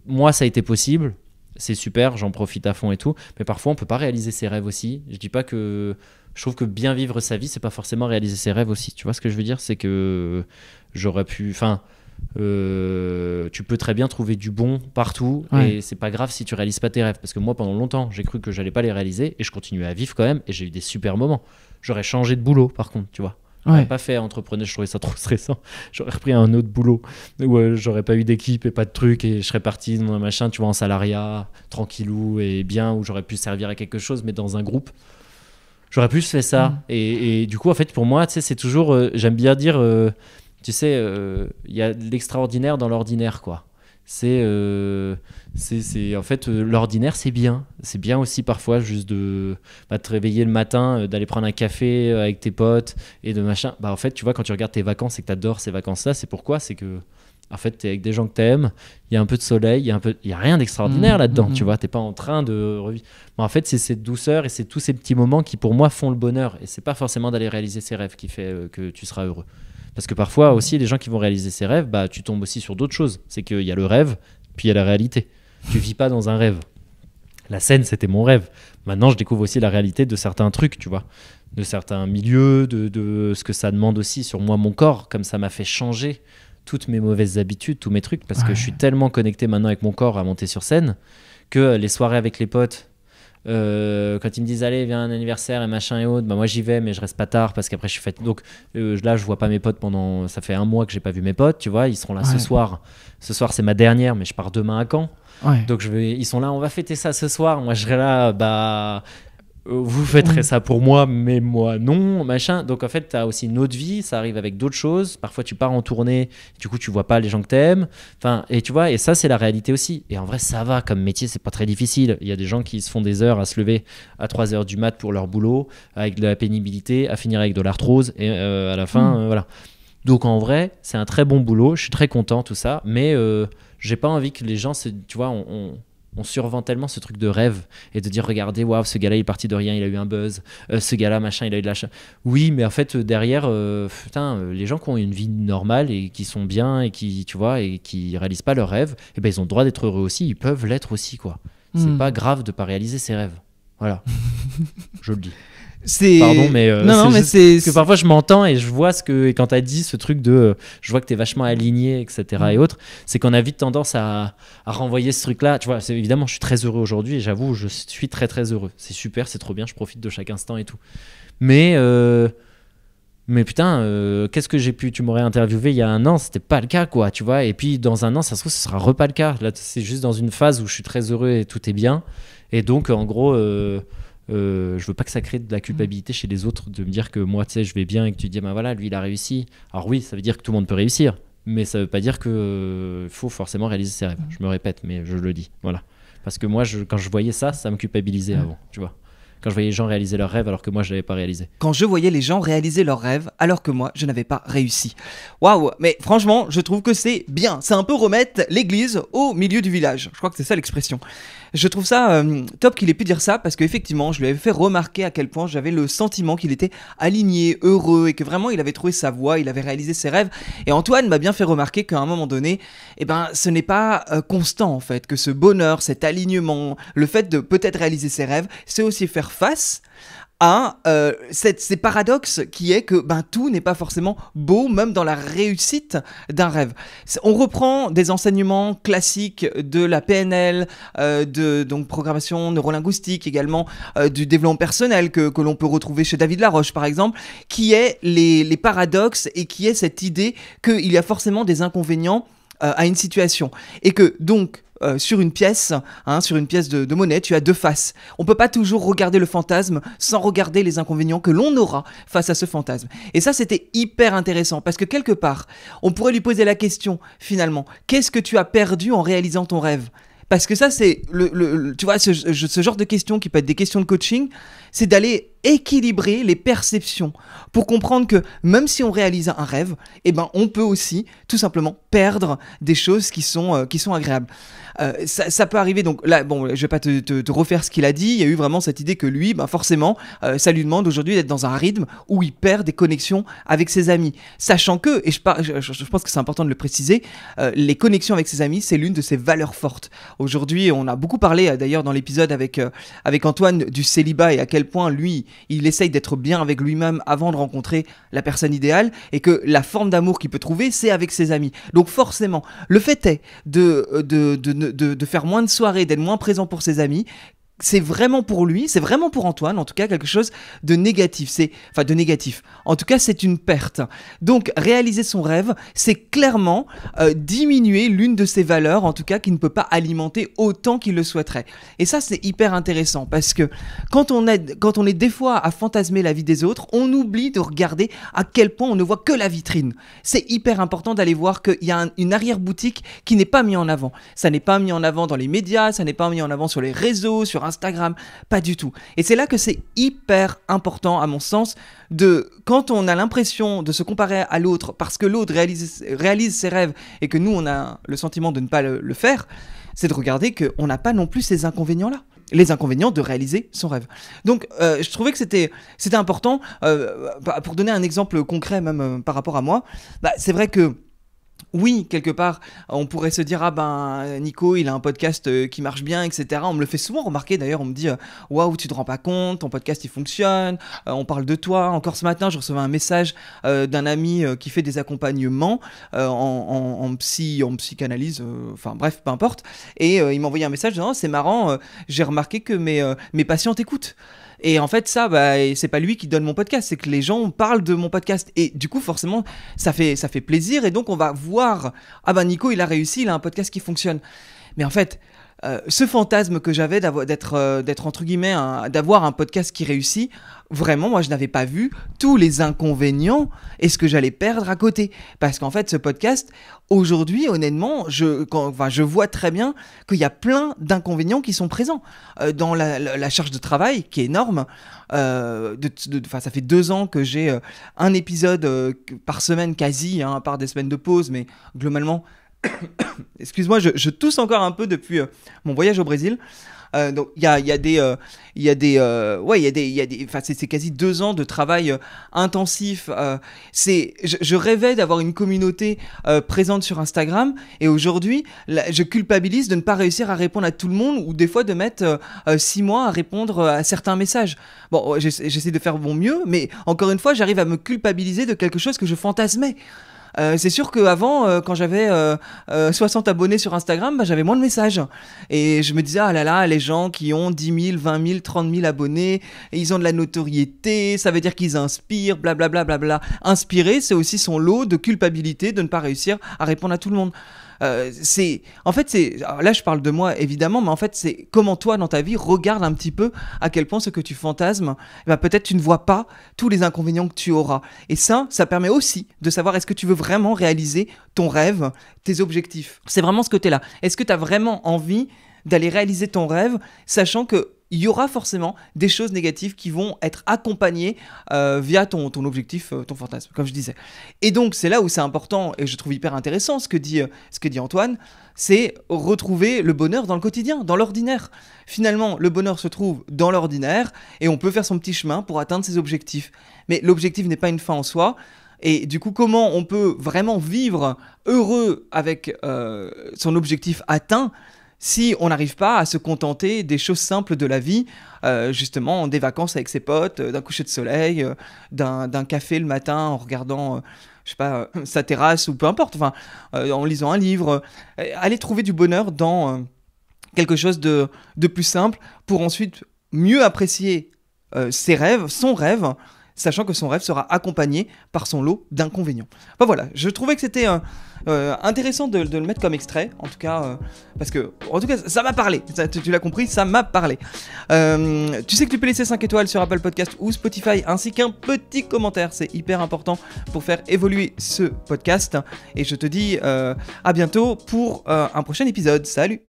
moi, ça a été possible. C'est super, j'en profite à fond et tout. Mais parfois, on peut pas réaliser ses rêves aussi. Je dis pas que... Je trouve que bien vivre sa vie, c'est pas forcément réaliser ses rêves aussi. Tu vois ce que je veux dire? C'est que j'aurais pu... Enfin, tu peux très bien trouver du bon partout. Ouais. Et c'est pas grave si tu réalises pas tes rêves. Parce que moi, pendant longtemps, j'ai cru que j'allais pas les réaliser. Et je continuais à vivre quand même. Et j'ai eu des super moments. J'aurais changé de boulot, par contre, tu vois. J'aurais Ouais. pas fait entrepreneur, je trouvais ça trop stressant. J'aurais repris un autre boulot où j'aurais pas eu d'équipe et pas de trucs et je serais parti dans un machin, tu vois, en salariat, tranquillou et bien, où j'aurais pu servir à quelque chose, mais dans un groupe. J'aurais plus fait ça. Et du coup, en fait, pour moi, tu sais, c'est toujours, j'aime bien dire, tu sais, il y a de l'extraordinaire dans l'ordinaire, quoi. En fait, l'ordinaire, c'est bien. C'est bien aussi parfois juste de te réveiller le matin, d'aller prendre un café avec tes potes et de machin. Bah, en fait, tu vois, quand tu regardes tes vacances et que tu adores ces vacances-là, c'est pourquoi? C'est que, en fait, tu es avec des gens que tu aimes, il y a un peu de soleil, il y a rien d'extraordinaire là-dedans, tu vois. Tu n'es pas en train de revivre. Mais en fait, c'est cette douceur et c'est tous ces petits moments qui, pour moi, font le bonheur. Et c'est pas forcément d'aller réaliser ses rêves qui fait que tu seras heureux. Parce que parfois aussi, les gens qui vont réaliser ses rêves, bah, tu tombes aussi sur d'autres choses. C'est qu'il y a le rêve, puis il y a la réalité. Tu vis pas dans un rêve. La scène, c'était mon rêve. Maintenant, je découvre aussi la réalité de certains trucs, tu vois. De certains milieux, de ce que ça demande aussi sur moi, mon corps. Comme ça m'a fait changer toutes mes mauvaises habitudes, tous mes trucs. Parce que je suis tellement connecté maintenant avec mon corps à monter sur scène que les soirées avec les potes, quand ils me disent allez viens un anniversaire et machin et autres, bah moi j'y vais mais je reste pas tard parce qu'après je suis fatigué. Donc là je vois pas mes potes pendant, ça fait un mois que j'ai pas vu mes potes, tu vois, ils seront là ce soir c'est ma dernière mais je pars demain à Caen, donc ils sont là, on va fêter ça ce soir, moi je serai là, bah vous fêterez ça pour moi mais moi non, machin. Donc en fait t'as aussi une autre vie, ça arrive avec d'autres choses, parfois tu pars en tournée, du coup tu vois pas les gens que t'aimes, enfin, et tu vois, et ça c'est la réalité aussi. Et en vrai ça va, comme métier c'est pas très difficile, il y a des gens qui se font des heures à se lever à 3h du mat pour leur boulot, avec de la pénibilité, à finir avec de l'arthrose et à la fin voilà. Donc en vrai c'est un très bon boulot, je suis très content tout ça, mais j'ai pas envie que les gens tu vois, on survend tellement ce truc de rêve et de dire regardez, waouh, ce gars-là il est parti de rien, il a eu un buzz, ce gars-là machin, il a eu de la oui, mais en fait derrière les gens qui ont une vie normale et qui sont bien et qui, tu vois, et qui réalisent pas leurs rêves, et ben ils ont le droit d'être heureux aussi, ils peuvent l'être aussi, quoi. C'est pas grave de pas réaliser ses rêves, voilà. Je le dis. Pardon, mais non, mais c'est parce que parfois je m'entends et je vois et quand t'as dit ce truc de je vois que t'es vachement aligné, etc. et autres, c'est qu'on a vite tendance à renvoyer ce truc là, tu vois. Évidemment je suis très heureux aujourd'hui et j'avoue je suis très très heureux, c'est super, c'est trop bien, je profite de chaque instant et tout, mais putain, qu'est-ce que j'ai pu, tu m'aurais interviewé il y a un an, c'était pas le cas, quoi, tu vois. Et puis dans un an ça se trouve ce sera repas le cas, là c'est juste dans une phase où je suis très heureux et tout est bien, et donc en gros je veux pas que ça crée de la culpabilité chez les autres de me dire que moi tu sais je vais bien et que tu dis bah voilà lui il a réussi. Alors oui, ça veut dire que tout le monde peut réussir, mais ça veut pas dire que faut forcément réaliser ses rêves. Je me répète mais je le dis, voilà, parce que moi quand je voyais ça me culpabilisait avant, tu vois, quand je voyais les gens réaliser leurs rêves alors que moi je l'avais pas réalisé. Quand je voyais les gens réaliser leurs rêves alors que moi je n'avais pas réussi. Waouh, mais franchement je trouve que c'est bien, c'est un peu remettre l'église au milieu du village, je crois que c'est ça l'expression. Je trouve ça top qu'il ait pu dire ça parce qu'effectivement je lui avais fait remarquer à quel point j'avais le sentiment qu'il était aligné, heureux et que vraiment il avait trouvé sa voie, il avait réalisé ses rêves. Et Antoine m'a bien fait remarquer qu'à un moment donné, eh ben, ce n'est pas constant en fait, que ce bonheur, cet alignement, le fait de peut-être réaliser ses rêves, c'est aussi faire face à ces paradoxes qui est que tout n'est pas forcément beau, même dans la réussite d'un rêve. On reprend des enseignements classiques de la PNL, donc programmation neurolinguistique, également du développement personnel que l'on peut retrouver chez David Laroche par exemple, qui est les paradoxes et qui est cette idée qu'il y a forcément des inconvénients à une situation et que donc sur une pièce de monnaie, tu as deux faces. On peut pas toujours regarder le fantasme sans regarder les inconvénients que l'on aura face à ce fantasme. Et ça, c'était hyper intéressant parce que quelque part, on pourrait lui poser la question finalement, qu'est-ce que tu as perdu en réalisant ton rêve ? Parce que ça, c'est tu vois, ce genre de questions qui peut être des questions de coaching, c'est d'aller équilibrer les perceptions, pour comprendre que même si on réalise un rêve, eh ben, on peut aussi tout simplement perdre des choses qui sont agréables. Ça peut arriver, donc là, bon, je vais pas te refaire ce qu'il a dit, il y a eu vraiment cette idée que lui, ben forcément, ça lui demande aujourd'hui d'être dans un rythme où il perd des connexions avec ses amis. Sachant que, et je pense que c'est important de le préciser, les connexions avec ses amis, c'est l'une de ses valeurs fortes. Aujourd'hui, on a beaucoup parlé, d'ailleurs, dans l'épisode avec Antoine, du célibat et à quel point lui, il essaye d'être bien avec lui-même avant de rencontrer la personne idéale, et que la forme d'amour qu'il peut trouver, c'est avec ses amis. Donc forcément, le fait est de faire moins de soirées, d'être moins présent pour ses amis, c'est vraiment pour lui, c'est vraiment pour Antoine, en tout cas quelque chose de négatif. En tout cas, c'est une perte. Donc, réaliser son rêve, c'est clairement diminuer l'une de ses valeurs, en tout cas, qui ne peut pas alimenter autant qu'il le souhaiterait. Et ça, c'est hyper intéressant, parce que quand on est des fois à fantasmer la vie des autres, on oublie de regarder à quel point on ne voit que la vitrine. C'est hyper important d'aller voir qu'il y a une arrière-boutique qui n'est pas mise en avant. Ça n'est pas mis en avant dans les médias, ça n'est pas mis en avant sur les réseaux, sur Instagram, pas du tout. Et c'est là que c'est hyper important, à mon sens, quand on a l'impression de se comparer à l'autre parce que l'autre réalise ses rêves et que nous, on a le sentiment de ne pas le faire, c'est de regarder qu'on n'a pas non plus ces inconvénients-là. Les inconvénients de réaliser son rêve. Donc, je trouvais que c'était important. Pour donner un exemple concret, même par rapport à moi, c'est vrai que oui, quelque part, on pourrait se dire, ah ben, Nico, il a un podcast qui marche bien, etc. On me le fait souvent remarquer, d'ailleurs, on me dit, waouh, tu te rends pas compte, ton podcast il fonctionne, on parle de toi. Encore ce matin, je recevais un message d'un ami qui fait des accompagnements en psychanalyse, enfin bref, peu importe. Et il m'a envoyé un message disant, oh, c'est marrant, j'ai remarqué que mes patients t'écoutent. Et en fait, ça, c'est pas lui qui donne mon podcast, c'est que les gens parlent de mon podcast. Et du coup, forcément, ça fait plaisir. Et donc, on va voir, ah ben Nico, il a réussi, il a un podcast qui fonctionne. Mais en fait, ce fantasme que j'avais d'être entre guillemets, d'avoir un podcast qui réussit, vraiment, moi, je n'avais pas vu tous les inconvénients et ce que j'allais perdre à côté. Parce qu'en fait, ce podcast, aujourd'hui, honnêtement, je vois très bien qu'il y a plein d'inconvénients qui sont présents. Dans la charge de travail, qui est énorme, ça fait 2 ans que j'ai un épisode par semaine quasi, à part des semaines de pause, mais globalement... Excuse-moi, je tousse encore un peu depuis mon voyage au Brésil. Donc c'est quasi 2 ans de travail intensif. Je rêvais d'avoir une communauté présente sur Instagram, et aujourd'hui, je culpabilise de ne pas réussir à répondre à tout le monde, ou des fois de mettre 6 mois à répondre à certains messages. Bon, j'essaie de faire mon mieux, mais encore une fois, j'arrive à me culpabiliser de quelque chose que je fantasmais. C'est sûr qu'avant, quand j'avais 60 abonnés sur Instagram, j'avais moins de messages. Et je me disais, ah là là, les gens qui ont 10 000, 20 000, 30 000 abonnés, ils ont de la notoriété, ça veut dire qu'ils inspirent, blablabla. Inspirer, c'est aussi son lot de culpabilité de ne pas réussir à répondre à tout le monde. Là je parle de moi évidemment, mais en fait c'est comment toi dans ta vie regarde un petit peu à quel point ce que tu fantasmes, peut-être tu ne vois pas tous les inconvénients que tu auras, et ça permet aussi de savoir est-ce que tu veux vraiment réaliser ton rêve, tes objectifs. C'est vraiment ce côté-là. Est-ce que tu as vraiment envie d'aller réaliser ton rêve, sachant que il y aura forcément des choses négatives qui vont être accompagnées via ton objectif, ton fantasme, comme je disais. Et donc, c'est là où c'est important, et je trouve hyper intéressant ce que dit Antoine, c'est retrouver le bonheur dans le quotidien, dans l'ordinaire. Finalement, le bonheur se trouve dans l'ordinaire, et on peut faire son petit chemin pour atteindre ses objectifs. Mais l'objectif n'est pas une fin en soi. Et du coup, comment on peut vraiment vivre heureux avec son objectif atteint si on n'arrive pas à se contenter des choses simples de la vie, justement des vacances avec ses potes, d'un coucher de soleil, d'un café le matin en regardant sa terrasse, ou peu importe, en lisant un livre, aller trouver du bonheur dans quelque chose de plus simple, pour ensuite mieux apprécier son rêve, sachant que son rêve sera accompagné par son lot d'inconvénients. Voilà, je trouvais que c'était intéressant de le mettre comme extrait, en tout cas, parce que ça m'a parlé, tu l'as compris, ça m'a parlé. Tu sais que tu peux laisser 5 étoiles sur Apple Podcast ou Spotify, ainsi qu'un petit commentaire, c'est hyper important pour faire évoluer ce podcast, et je te dis à bientôt pour un prochain épisode. Salut!